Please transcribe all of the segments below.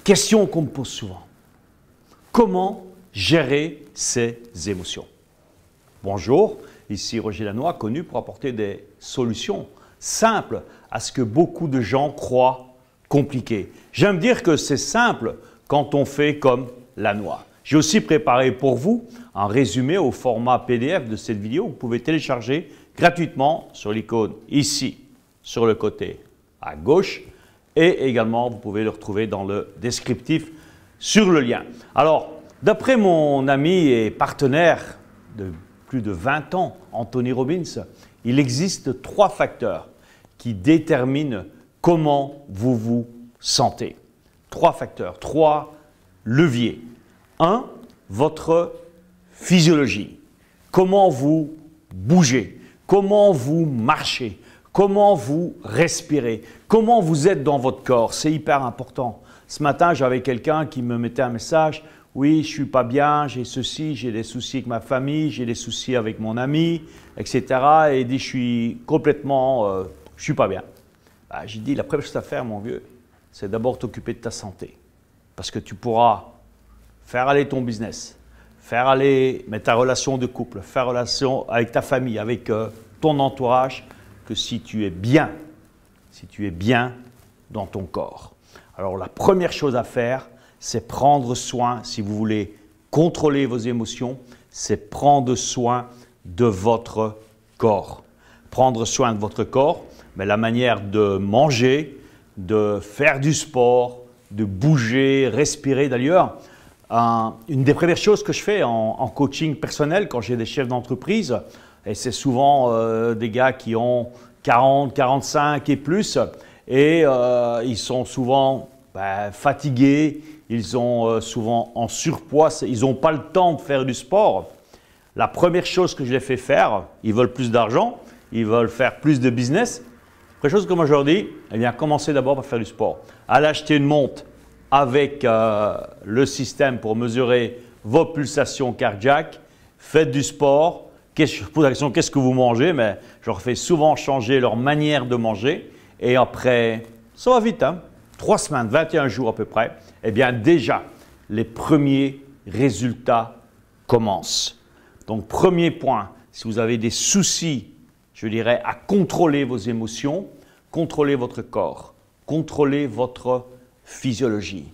question qu'on me pose souvent. Comment gérer ses émotions? Bonjour, ici Roger Lannoy, connu pour apporter des solutions simples à ce que beaucoup de gens croient compliqué. J'aime dire que c'est simple quand on fait comme Lannoy. J'ai aussi préparé pour vous un résumé au format PDF de cette vidéo. Vous pouvez télécharger gratuitement sur l'icône ici, sur le côté à gauche. Et également, vous pouvez le retrouver dans le descriptif sur le lien. Alors, d'après mon ami et partenaire de plus de 20 ans, Anthony Robbins, il existe 3 facteurs qui déterminent comment vous vous sentez. 3 facteurs, 3 leviers. 1, votre physiologie. Comment vous bougez, comment vous marchez, comment vous respirez, comment vous êtes dans votre corps. C'est hyper important. Ce matin, j'avais quelqu'un qui me mettait un message. Oui, je ne suis pas bien, j'ai ceci, j'ai des soucis avec ma famille, j'ai des soucis avec mon ami, etc. Et il dit, je suis complètement, je ne suis pas bien. Ben, j'ai dit, la première chose à faire, mon vieux, c'est d'abord t'occuper de ta santé. Parce que tu pourras faire aller ton business, faire aller ta relation de couple, faire relation avec ta famille, avec ton entourage, que si tu es bien dans ton corps. Alors la première chose à faire, c'est prendre soin, si vous voulez contrôler vos émotions, c'est prendre soin de votre corps. Prendre soin de votre corps, mais la manière de manger, de faire du sport, de bouger, respirer. D'ailleurs, une des premières choses que je fais en coaching personnel quand j'ai des chefs d'entreprise, et c'est souvent des gars qui ont 40, 45 et plus, et ils sont souvent fatigués, ils sont souvent en surpoids, ils n'ont pas le temps de faire du sport. La première chose que je les fais faire, ils veulent plus d'argent, ils veulent faire plus de business. La première chose que moi je leur dis, eh bien, commencez d'abord par faire du sport. Allez acheter une montre avec le système pour mesurer vos pulsations cardiaques, faites du sport. Je pose la question, qu'est-ce que vous mangez? Mais je leur fais souvent changer leur manière de manger. Et après, ça va vite, hein? 3 semaines, 21 jours à peu près, eh bien déjà, les premiers résultats commencent. Donc, premier point, si vous avez des soucis, je dirais, à contrôler vos émotions, contrôlez votre corps, contrôlez votre physiologie.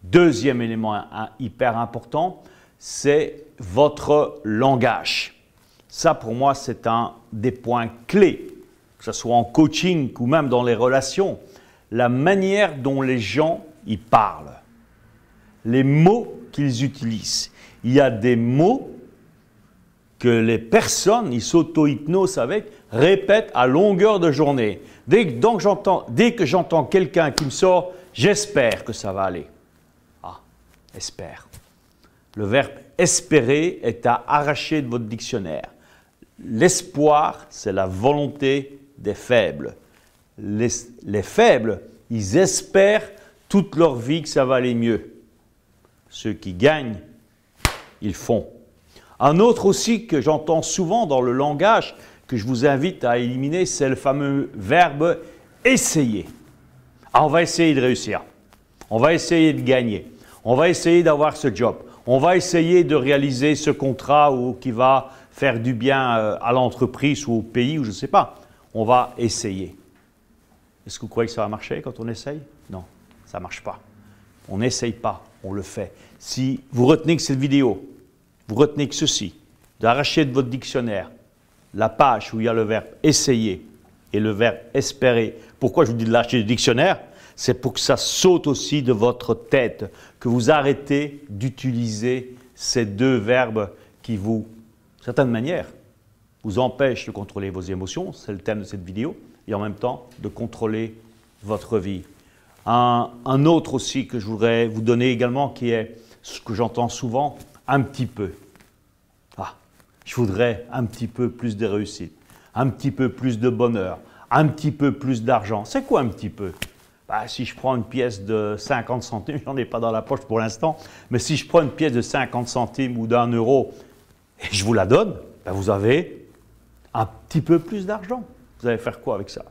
Deuxième élément hyper important, c'est votre langage. Ça, pour moi, c'est un des points clés, que ce soit en coaching ou même dans les relations. La manière dont les gens y parlent, les mots qu'ils utilisent. Il y a des mots que les personnes, ils s'auto-hypnosent avec, répètent à longueur de journée. Dès que j'entends quelqu'un qui me sort, j'espère que ça va aller. Ah, espère. Le verbe espérer est à arracher de votre dictionnaire. L'espoir, c'est la volonté des faibles. Les faibles, ils espèrent toute leur vie que ça va aller mieux. Ceux qui gagnent, ils font. Un autre aussi que j'entends souvent dans le langage, que je vous invite à éliminer, c'est le fameux verbe « essayer ». Ah, on va essayer de réussir, on va essayer de gagner, on va essayer d'avoir ce job, on va essayer de réaliser ce contrat qui va faire du bien à l'entreprise ou au pays, ou je ne sais pas. On va essayer. Est-ce que vous croyez que ça va marcher quand on essaye? Non, ça ne marche pas. On n'essaye pas, on le fait. Si vous retenez que cette vidéo, vous retenez que ceci, d'arracher de votre dictionnaire la page où il y a le verbe « essayer » et le verbe « espérer ». Pourquoi je vous dis de l'arracher du dictionnaire? C'est pour que ça saute aussi de votre tête, que vous arrêtez d'utiliser ces 2 verbes qui vous, d'une certaine manière, vous empêchent de contrôler vos émotions, c'est le thème de cette vidéo, et en même temps de contrôler votre vie. Un autre aussi que je voudrais vous donner également, qui est ce que j'entends souvent, un petit peu. Ah, je voudrais un petit peu plus de réussite, un petit peu plus de bonheur, un petit peu plus d'argent. C'est quoi un petit peu? Si je prends une pièce de 50 centimes, j'en ai pas dans la poche pour l'instant, mais si je prends une pièce de 50 centimes ou d'1 euro et je vous la donne, vous avez un petit peu plus d'argent. Vous allez faire quoi avec ça?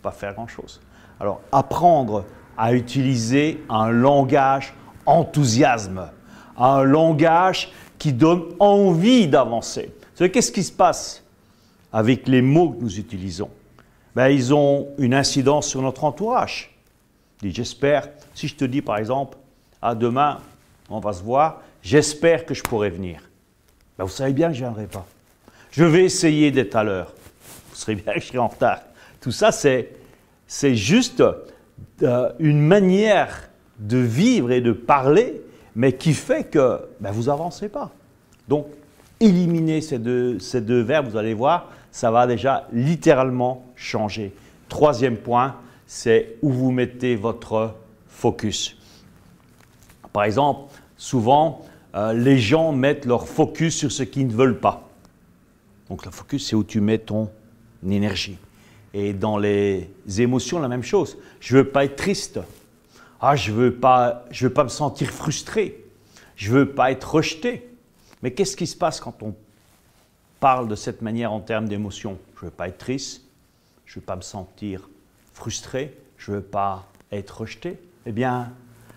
Pas faire grand-chose. Alors, apprendre à utiliser un langage enthousiasme, un langage qui donne envie d'avancer. Vous savez, qu'est-ce qui se passe avec les mots que nous utilisons? Ben, ils ont une incidence sur notre entourage. J'espère, si je te dis par exemple, à demain, on va se voir, j'espère que je pourrai venir. Ben, vous savez bien que je ne viendrai pas. Je vais essayer d'être à l'heure. Vous serez bien que je serai en retard. Tout ça, c'est juste une manière de vivre et de parler, mais qui fait que ben, vous n'avancez pas. Donc, éliminez ces deux verbes, vous allez voir, ça va déjà littéralement changer. Troisième point, c'est où vous mettez votre focus. Par exemple, souvent, les gens mettent leur focus sur ce qu'ils ne veulent pas. Donc, le focus, c'est où tu mets ton énergie. Et dans les émotions, la même chose. Je ne veux pas être triste. Ah, je veux pas me sentir frustré. Je ne veux pas être rejeté. Mais qu'est-ce qui se passe quand on parle de cette manière en termes d'émotion? Je ne veux pas être triste. Je ne veux pas me sentir frustré. Je ne veux pas être rejeté. Eh bien,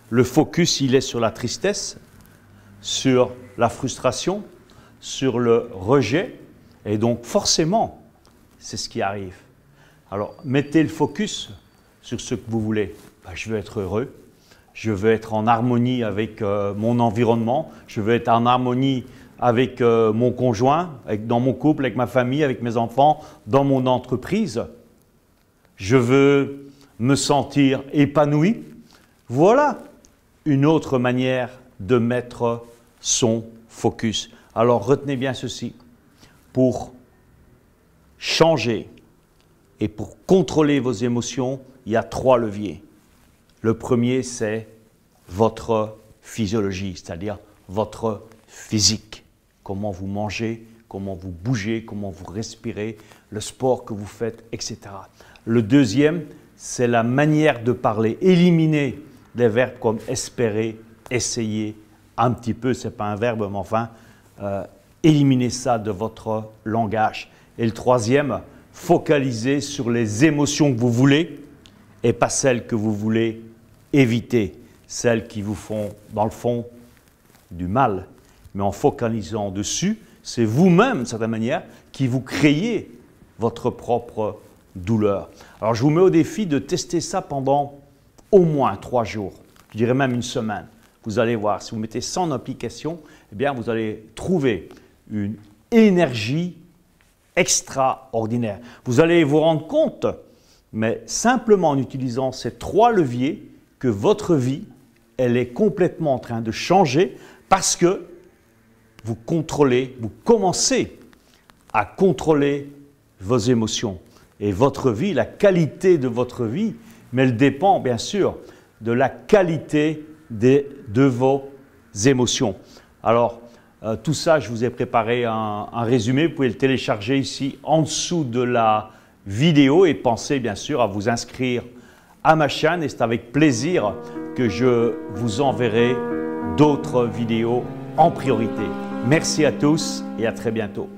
le focus, il est sur la tristesse, sur la frustration, sur le rejet. Et donc, forcément, c'est ce qui arrive. Alors, mettez le focus sur ce que vous voulez. Ben, je veux être heureux, je veux être en harmonie avec mon environnement, je veux être en harmonie avec mon conjoint, dans mon couple, avec ma famille, avec mes enfants, dans mon entreprise. Je veux me sentir épanoui. Voilà une autre manière de mettre son focus. Alors, retenez bien ceci. Pour changer et pour contrôler vos émotions, il y a 3 leviers. Le premier, c'est votre physiologie, c'est-à-dire votre physique. Comment vous mangez, comment vous bougez, comment vous respirez, le sport que vous faites, etc. Le deuxième, c'est la manière de parler. Éliminez des verbes comme espérer, essayer, un petit peu, ce n'est pas un verbe, mais enfin, éliminez ça de votre langage. Et le troisième, focalisez sur les émotions que vous voulez et pas celles que vous voulez éviter, celles qui vous font, dans le fond, du mal. Mais en focalisant dessus, c'est vous-même, de certaine manière, qui vous créez votre propre douleur. Alors, je vous mets au défi de tester ça pendant au moins 3 jours, je dirais même une semaine. Vous allez voir, si vous mettez ça en application, eh bien, vous allez trouver une énergie extraordinaire. Vous allez vous rendre compte, mais simplement en utilisant ces 3 leviers, que votre vie, elle est complètement en train de changer parce que vous contrôlez, vous commencez à contrôler vos émotions. Et votre vie, la qualité de votre vie, mais elle dépend bien sûr de la qualité de vos émotions. Alors, tout ça, je vous ai préparé un résumé. Vous pouvez le télécharger ici en dessous de la vidéo et pensez bien sûr à vous inscrire à ma chaîne. Et c'est avec plaisir que je vous enverrai d'autres vidéos en priorité. Merci à tous et à très bientôt.